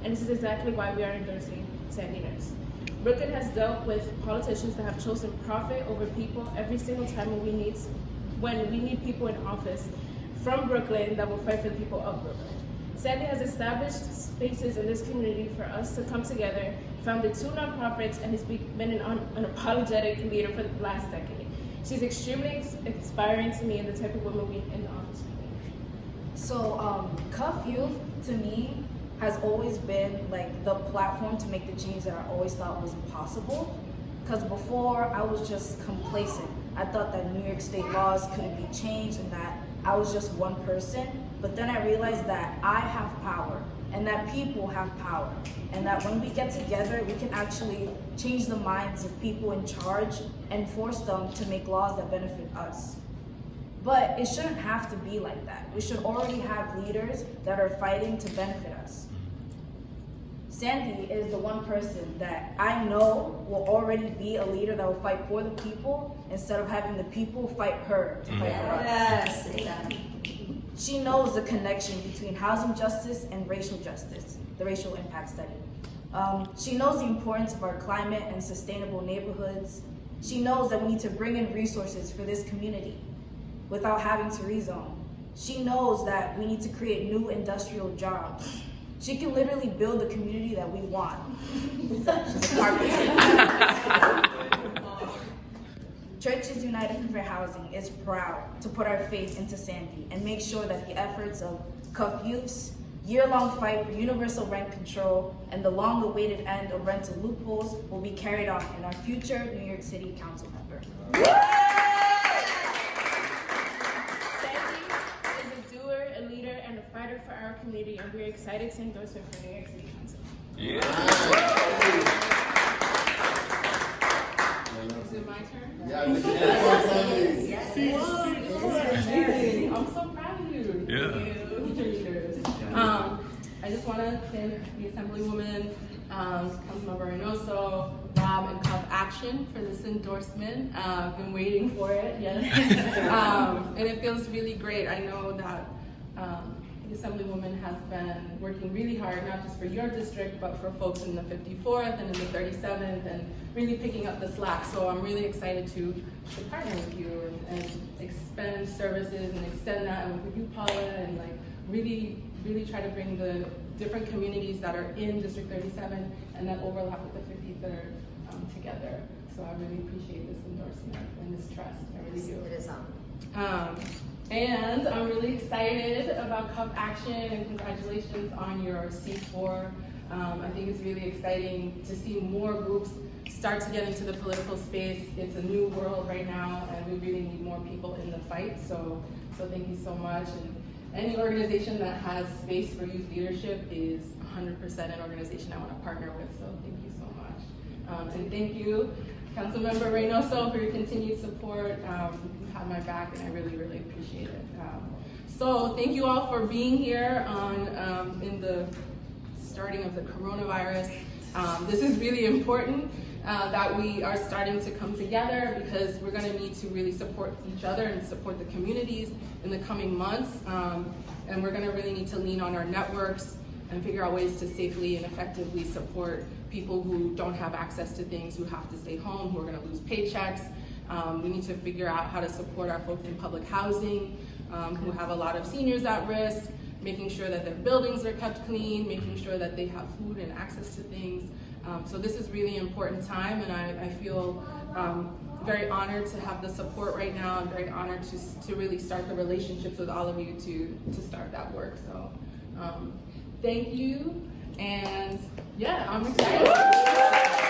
and this is exactly why we are endorsing Sandy Nurse. Brooklyn has dealt with politicians that have chosen profit over people every single time when we need people in office from Brooklyn that will fight for the people of Brooklyn. Sandy has established spaces in this community for us to come together, founded 2 nonprofits, and has been an unapologetic leader for the last decade. She's extremely inspiring to me and the type of woman we in the office we need. So CUFFH to me has always been like the platform to make the change that I always thought was possible. Because before I was just complacent. I thought that New York State laws couldn't be changed and that I was just one person. But then I realized that I have power and that people have power. And that when we get together, we can actually change the minds of people in charge and force them to make laws that benefit us. But it shouldn't have to be like that. We should already have leaders that are fighting to benefit us. Sandy is the one person that I know will already be a leader that will fight for the people instead of having the people fight her to fight for us. Yes, exactly. She knows the connection between housing justice and racial justice, the racial impact study. She knows the importance of our climate and sustainable neighborhoods. She knows that we need to bring in resources for this community without having to rezone. She knows that we need to create new industrial jobs. She can literally build the community that we want. She's an architect. Churches United for Fair Housing is proud to put our faith into Sandy and make sure that the efforts of CUFFH Youth's year-long fight for universal rent control and the long-awaited end of rental loopholes will be carried on in our future New York City Council member. Sandy is a doer, a leader, and a fighter for our community, and we're excited to endorse her for New York City Council. Is it my turn? Yes. I'm so proud of you. Yeah. I just want to thank the Assemblywoman, Councilmember Reynoso, Rob, and CUFFH for this endorsement. I've been waiting for it, yes. And it feels really great. I know that the Assemblywoman has been working really hard, not just for your district, but for folks in the 54th and in the 37th, and really picking up the slack. So I'm really excited to partner with you and expand services and extend that, and work with you, Paula, and like really try to bring the different communities that are in District 37 and that overlap with the 53rd together. So I really appreciate this endorsement and this trust. I really do. It is And I'm really excited about CUFFH and congratulations on your C4. I think it's really exciting to see more groups start to get into the political space. It's a new world right now, and we really need more people in the fight. So thank you so much. And any organization that has space for youth leadership is 100% an organization I want to partner with. So thank you so much. And thank you, Councilmember Reynoso, for your continued support. You've had my back, and I really appreciate it. So thank you all for being here in the starting of the coronavirus. This is really important that we are starting to come together, because we're going to need to really support each other and support the communities in the coming months. And we're going to really need to lean on our networks and figure out ways to safely and effectively support people who don't have access to things, who have to stay home, who are going to lose paychecks. We need to figure out how to support our folks in public housing, who have a lot of seniors at risk, making sure that their buildings are kept clean, making sure that they have food and access to things. So this is really important time, and I feel very honored to have the support right now. I'm very honored to really start the relationships with all of you to start that work. So thank you, and yeah, I'm excited.